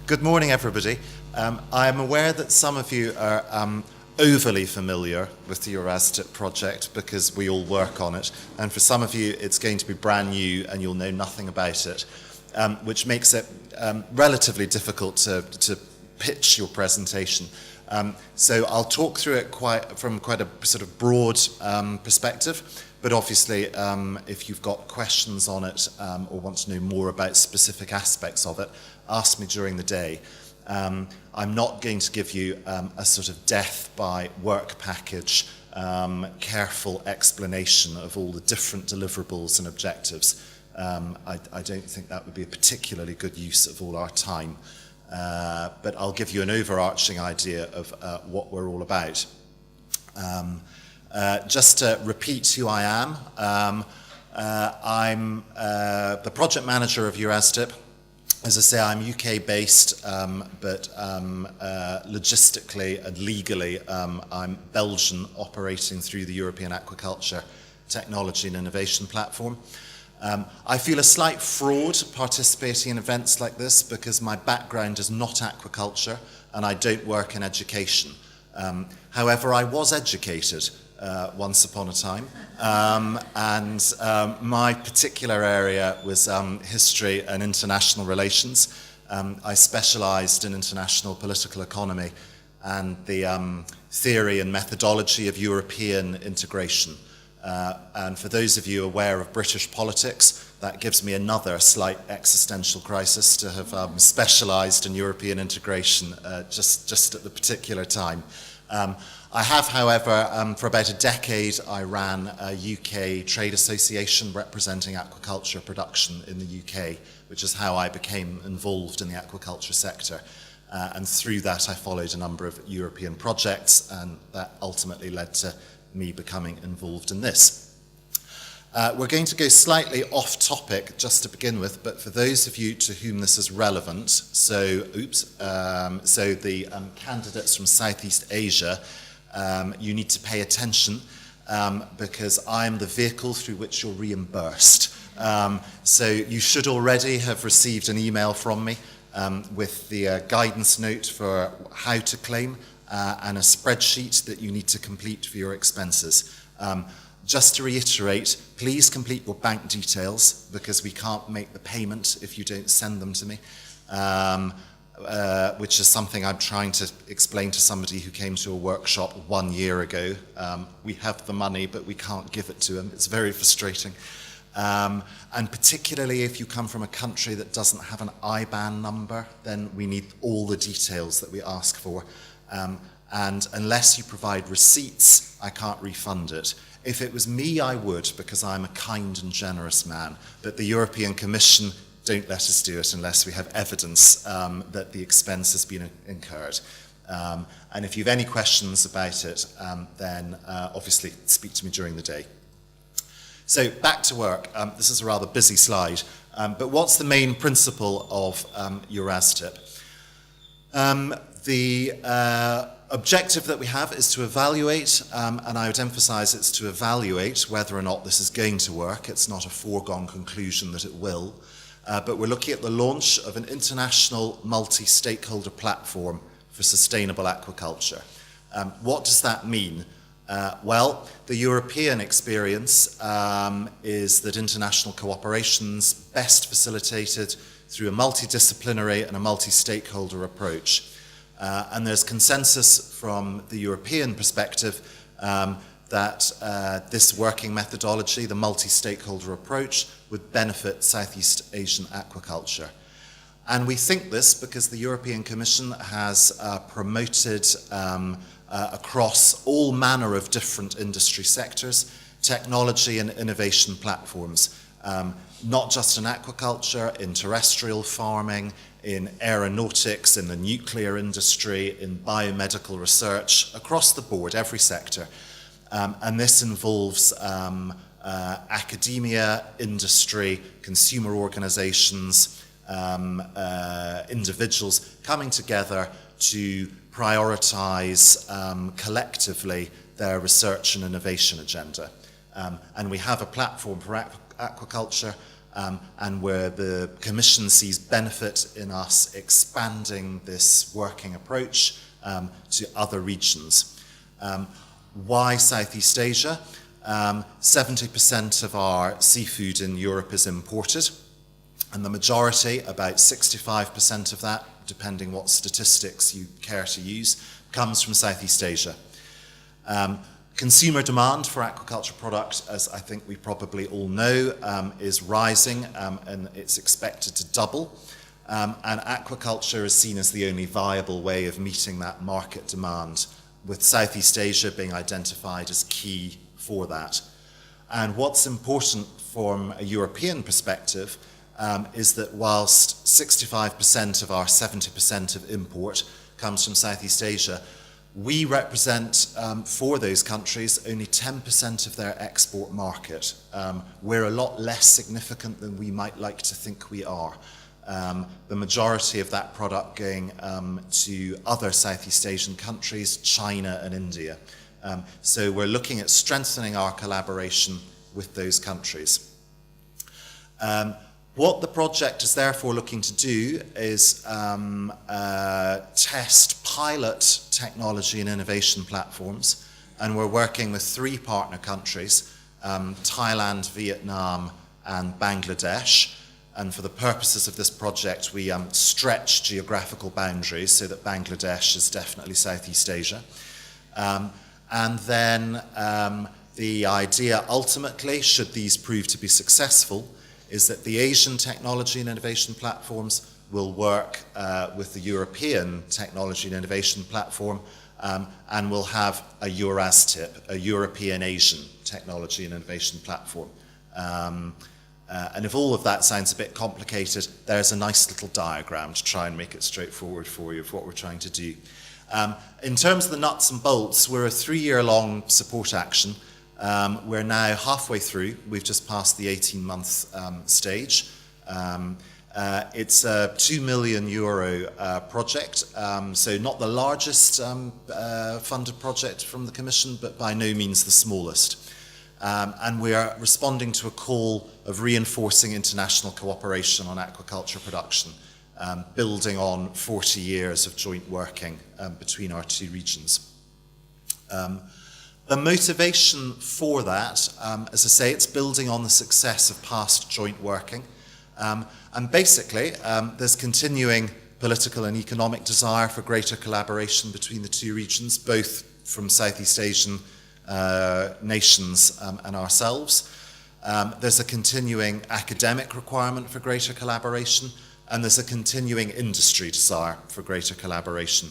Good morning, everybody. I am aware that some of you are overly familiar with the EURASTiP project because we all work on it, and for some of you it's going to be brand new and you'll know nothing about it, which makes it relatively difficult to pitch your presentation. So I'll talk through it from quite a sort of broad perspective, but obviously if you've got questions on it or want to know more about specific aspects of it, ask me during the day. I'm not going to give you a sort of death by work package, careful explanation of all the different deliverables and objectives. I don't think that would be a particularly good use of all our time. But I'll give you an overarching idea of what we're all about. Just to repeat who I am, I'm the project manager of EURASTiP. As I say, I'm UK-based, but logistically and legally, I'm Belgian, operating through the European Aquaculture Technology and Innovation Platform. I feel a slight fraud participating in events like this because my background is not aquaculture and I don't work in education. However, I was educated once upon a time, and my particular area was history and international relations. I specialised in international political economy and the theory and methodology of European integration. And for those of you aware of British politics, that gives me another slight existential crisis to have specialised in European integration just at the particular time. I have, however, for about a decade, I ran a UK trade association representing aquaculture production in the UK, which is how I became involved in the aquaculture sector. And through that, I followed a number of European projects, and that ultimately led to me becoming involved in this. We're going to go slightly off topic just to begin with, but for those of you to whom this is relevant, so the candidates from Southeast Asia, you need to pay attention because I am the vehicle through which you're reimbursed. So you should already have received an email from me with the guidance note for how to claim and a spreadsheet that you need to complete for your expenses. Just to reiterate, please complete your bank details because we can't make the payment if you don't send them to me, which is something I'm trying to explain to somebody who came to a workshop 1 year ago. We have the money, but we can't give it to them. It's very frustrating. And particularly if you come from a country that doesn't have an IBAN number, then we need all the details that we ask for. And unless you provide receipts, I can't refund it. If it was me, I would, because I'm a kind and generous man. But the European Commission don't let us do it unless we have evidence that the expense has been incurred. And if you have any questions about it, then obviously speak to me during the day. So back to work. This is a rather busy slide. But what's the main principle of EURASTiP? The objective that we have is to evaluate, and I would emphasize it's to evaluate whether or not this is going to work. It's not a foregone conclusion that it will, but we're looking at the launch of an international multi-stakeholder platform for sustainable aquaculture. What does that mean? Well, the European experience is that international cooperation is best facilitated through a multidisciplinary and a multi-stakeholder approach. And there's consensus from the European perspective that this working methodology, the multi-stakeholder approach, would benefit Southeast Asian aquaculture. And we think this because the European Commission has promoted across all manner of different industry sectors, technology and innovation platforms, not just in aquaculture, in terrestrial farming, in aeronautics, in the nuclear industry, in biomedical research, across the board, every sector. And this involves academia, industry, consumer organizations, individuals coming together to prioritize collectively their research and innovation agenda. And we have a platform for aquaculture and where the Commission sees benefit in us expanding this working approach to other regions. Why Southeast Asia? 70% of our seafood in Europe is imported, and the majority, about 65% of that, depending what statistics you care to use, comes from Southeast Asia. Consumer demand for aquaculture products, as I think we probably all know, is rising, and it's expected to double. And aquaculture is seen as the only viable way of meeting that market demand, with Southeast Asia being identified as key for that. And what's important from a European perspective is that whilst 65% of our 70% of import comes from Southeast Asia, we represent, for those countries, only 10% of their export market. We're a lot less significant than we might like to think we are. The majority of that product going to other Southeast Asian countries, China and India. So we're looking at strengthening our collaboration with those countries. What the project is therefore looking to do is test pilot technology and innovation platforms, and we're working with 3 partner countries, Thailand, Vietnam and Bangladesh. And for the purposes of this project, we stretch geographical boundaries so that Bangladesh is definitely Southeast Asia. And then the idea ultimately, should these prove to be successful, is that the Asian technology and innovation platforms will work with the European technology and innovation platform, and will have a EURASTiP, a European Asian technology and innovation platform. And if all of that sounds a bit complicated, there's a nice little diagram to try and make it straightforward for you of what we're trying to do. In terms of the nuts and bolts, we're a 3-year-long support action. We're now halfway through. We've just passed the 18-month stage. It's a €2 million project, so not the largest funded project from the Commission, but by no means the smallest. And we are responding to a call of reinforcing international cooperation on aquaculture production, building on 40 years of joint working between our 2 regions. The motivation for that, as I say, it's building on the success of past joint working. And basically, there's continuing political and economic desire for greater collaboration between the 2 regions, both from Southeast Asian nations and ourselves. There's a continuing academic requirement for greater collaboration, and there's a continuing industry desire for greater collaboration.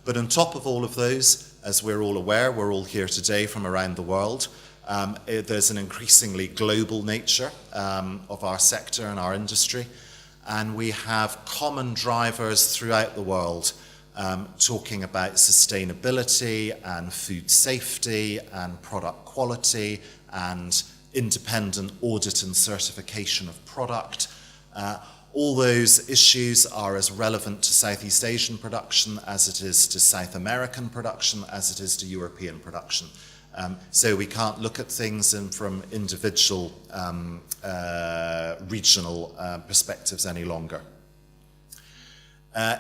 But on top of all of those, as we're all aware, we're all here today from around the world, there's an increasingly global nature of our sector and our industry, and we have common drivers throughout the world talking about sustainability and food safety and product quality and independent audit and certification of product. All those issues are as relevant to Southeast Asian production as it is to South American production, as it is to European production. So we can't look at things from individual regional perspectives any longer.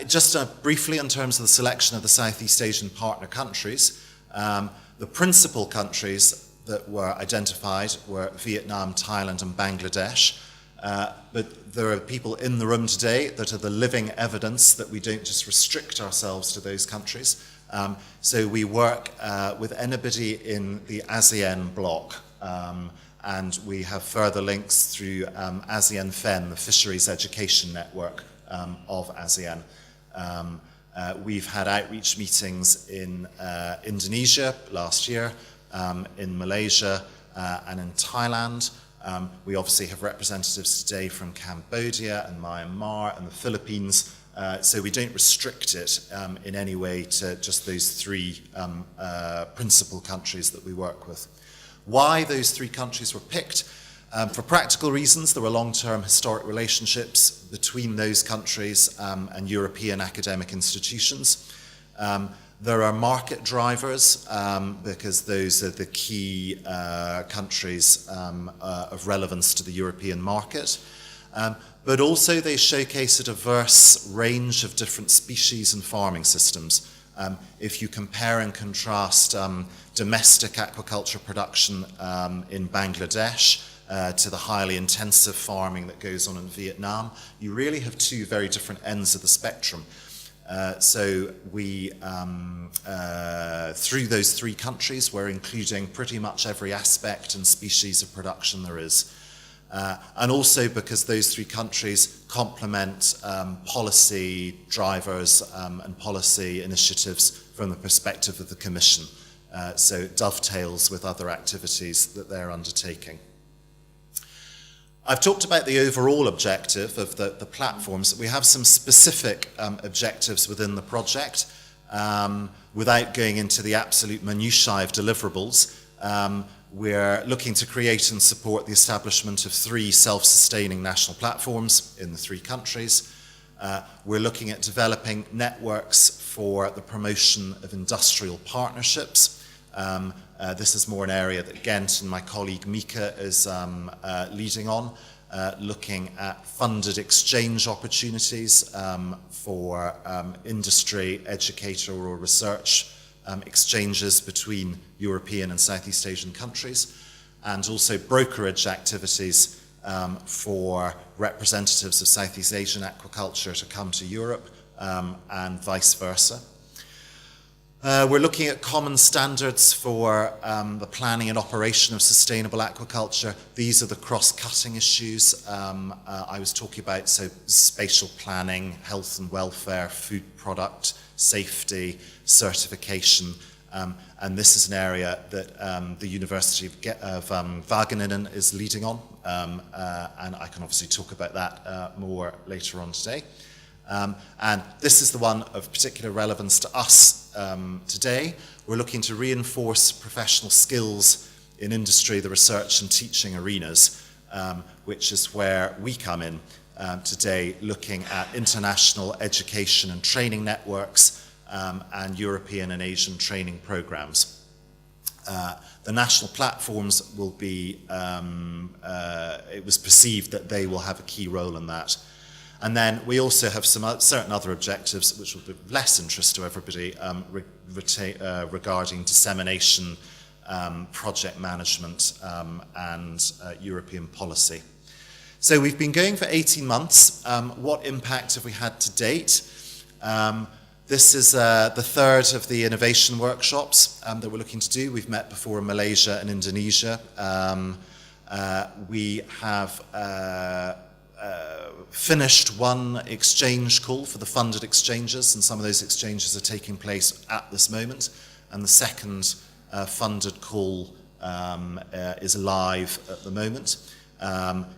Just briefly, in terms of the selection of the Southeast Asian partner countries, the principal countries that were identified were Vietnam, Thailand and Bangladesh. But there are people in the room today that are the living evidence that we don't just restrict ourselves to those countries. So we work with anybody in the ASEAN bloc, and we have further links through ASEAN FEN, the Fisheries Education Network of ASEAN. We've had outreach meetings in Indonesia last year, in Malaysia and in Thailand. We obviously have representatives today from Cambodia and Myanmar and the Philippines, so we don't restrict it in any way to just those 3 principal countries that we work with. Why those 3 countries were picked? For practical reasons, there were long-term historic relationships between those countries and European academic institutions. There are market drivers, because those are the key countries of relevance to the European market. But also they showcase a diverse range of different species and farming systems. If you compare and contrast domestic aquaculture production in Bangladesh to the highly intensive farming that goes on in Vietnam, you really have two very different ends of the spectrum. So we, through those three countries, we're including pretty much every aspect and species of production there is. And also because those three countries complement policy drivers and policy initiatives from the perspective of the Commission. So it dovetails with other activities that they're undertaking. I've talked about the overall objective of the platforms. We have some specific objectives within the project. Without going into the absolute minutiae of deliverables, we're looking to create and support the establishment of 3 self-sustaining national platforms in the 3 countries. We're looking at developing networks for the promotion of industrial partnerships. This is more an area that Ghent and my colleague Mika is leading on, looking at funded exchange opportunities for industry, educator or research exchanges between European and Southeast Asian countries, and also brokerage activities for representatives of Southeast Asian aquaculture to come to Europe and vice versa. We're looking at common standards for the planning and operation of sustainable aquaculture. These are the cross-cutting issues I was talking about, so spatial planning, health and welfare, food product, safety, certification, and this is an area that the University of Wageningen is leading on, and I can obviously talk about that more later on today. And this is the one of particular relevance to us today. We're looking to reinforce professional skills in industry, the research and teaching arenas, which is where we come in today, looking at international education and training networks and European and Asian training programs. The national platforms will be, it was perceived that they will have a key role in that. And then we also have some certain other objectives which will be of less interest to everybody regarding dissemination, project management and European policy. So we've been going for 18 months. What impact have we had to date? This is the 3rd of the innovation workshops that we're looking to do. We've met before in Malaysia and Indonesia. We have finished one exchange call for the funded exchanges, and some of those exchanges are taking place at this moment. And the second funded call is live at the moment,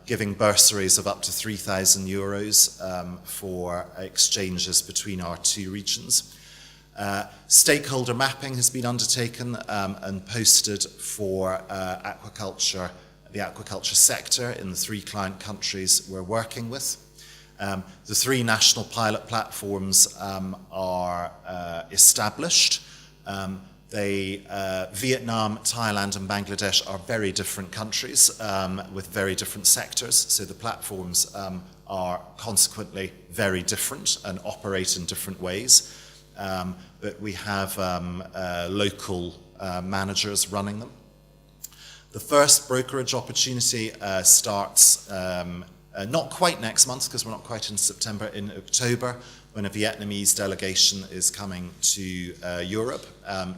giving bursaries of up to €3,000 for exchanges between our 2 regions. Stakeholder mapping has been undertaken and posted for aquaculture, the aquaculture sector in the 3 client countries we're working with. The 3 national pilot platforms are established. Vietnam, Thailand and Bangladesh are very different countries with very different sectors, so the platforms are consequently very different and operate in different ways. But we have local managers running them. The first brokerage opportunity starts not quite next month, because we're not quite in September, in October, when a Vietnamese delegation is coming to Europe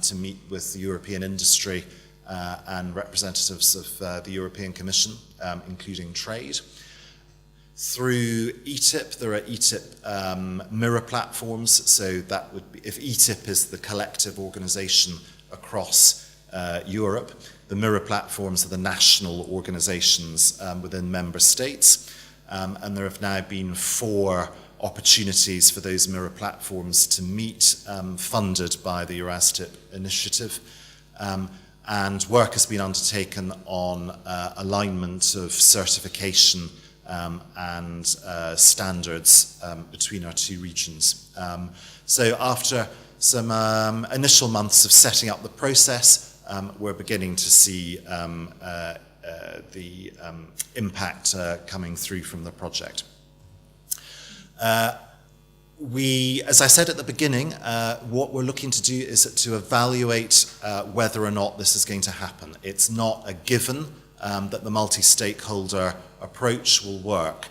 to meet with the European industry and representatives of the European Commission, including trade. Through EURASTiP, there are EURASTiP mirror platforms, so that would be, if EURASTiP is the collective organization across Europe, the mirror platforms are the national organizations within member states, and there have now been 4 opportunities for those mirror platforms to meet, funded by the EURASTiP initiative, and work has been undertaken on alignment of certification and standards between our two regions. So after some initial months of setting up the process, we're beginning to see the impact coming through from the project. As I said at the beginning, what we're looking to do is to evaluate whether or not this is going to happen. It's not a given that the multi-stakeholder approach will work.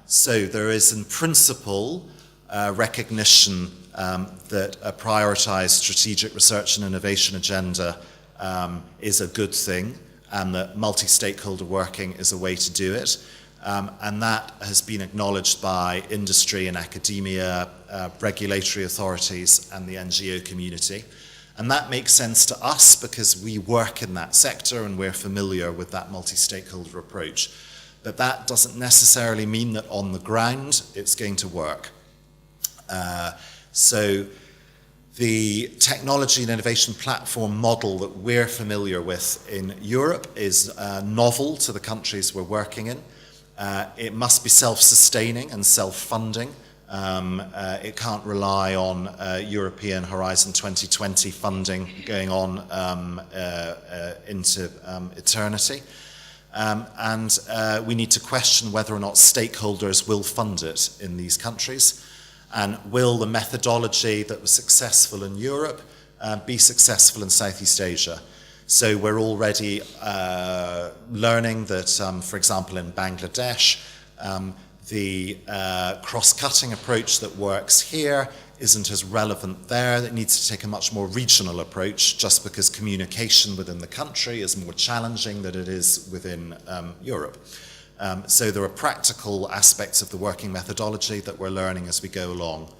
So there is in principle recognition that a prioritized strategic research and innovation agenda is a good thing, and that multi-stakeholder working is a way to do it. And that has been acknowledged by industry and academia, regulatory authorities, and the NGO community. And that makes sense to us because we work in that sector and we're familiar with that multi-stakeholder approach. But that doesn't necessarily mean that on the ground it's going to work. So the technology and innovation platform model that we're familiar with in Europe is novel to the countries we're working in. It must be self-sustaining and self-funding. It can't rely on European Horizon 2020 funding going on into eternity. And we need to question whether or not stakeholders will fund it in these countries. And will the methodology that was successful in Europe be successful in Southeast Asia? So we're already learning that, for example, in Bangladesh, the cross-cutting approach that works here isn't as relevant there. It needs to take a much more regional approach just because communication within the country is more challenging than it is within Europe. So there are practical aspects of the working methodology that we're learning as we go along.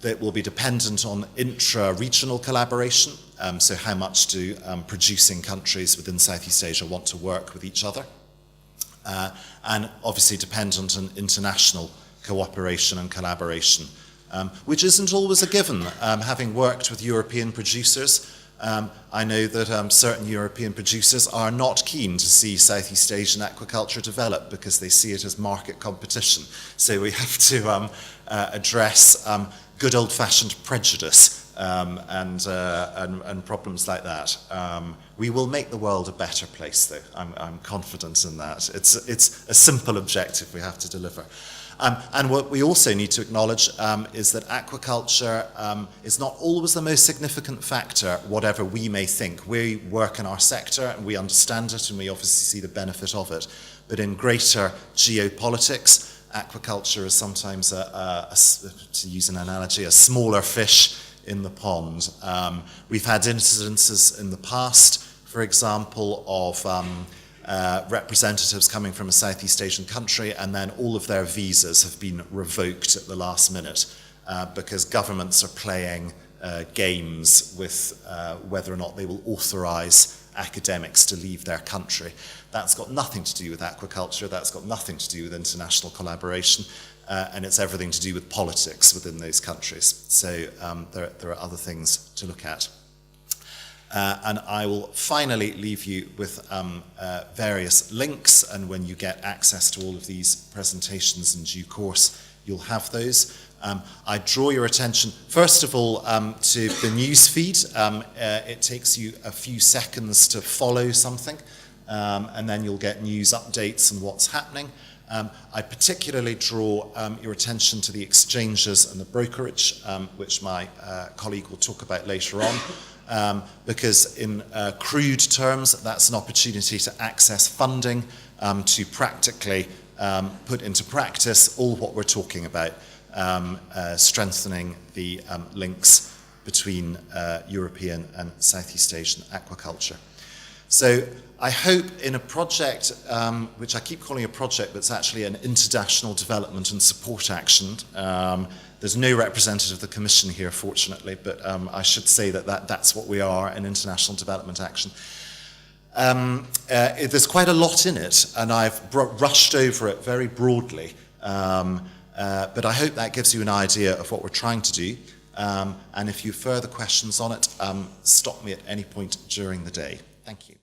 That will be dependent on intra-regional collaboration, so how much do producing countries within Southeast Asia want to work with each other, and obviously dependent on international cooperation and collaboration, which isn't always a given. Having worked with European producers, I know that certain European producers are not keen to see Southeast Asian aquaculture develop because they see it as market competition. So we have to address good old-fashioned prejudice and problems like that. We will make the world a better place, though. I'm confident in that. It's a simple objective we have to deliver. And what we also need to acknowledge is that aquaculture is not always the most significant factor, whatever we may think. We work in our sector and we understand it and we obviously see the benefit of it. But in greater geopolitics, aquaculture is sometimes, to use an analogy, a smaller fish in the pond. We've had incidences in the past, for example, of representatives coming from a Southeast Asian country and then all of their visas have been revoked at the last minute because governments are playing games with whether or not they will authorize academics to leave their country. That's got nothing to do with aquaculture, that's got nothing to do with international collaboration, and it's everything to do with politics within those countries. So there are other things to look at. And I will finally leave you with various links, and when you get access to all of these presentations in due course, you'll have those. I draw your attention, first of all, to the news feed. It takes you a few seconds to follow something, and then you'll get news updates on what's happening. I particularly draw your attention to the exchanges and the brokerage, which my colleague will talk about later on. Because in crude terms, that's an opportunity to access funding to practically put into practice all what we're talking about, strengthening the links between European and Southeast Asian aquaculture. So I hope in a project, which I keep calling a project, but it's actually an international development and support action. There's no representative of the Commission here, fortunately, but I should say that's what we are, an international development action. There's quite a lot in it, and I've rushed over it very broadly. But I hope that gives you an idea of what we're trying to do. And if you have further questions on it, stop me at any point during the day. Thank you.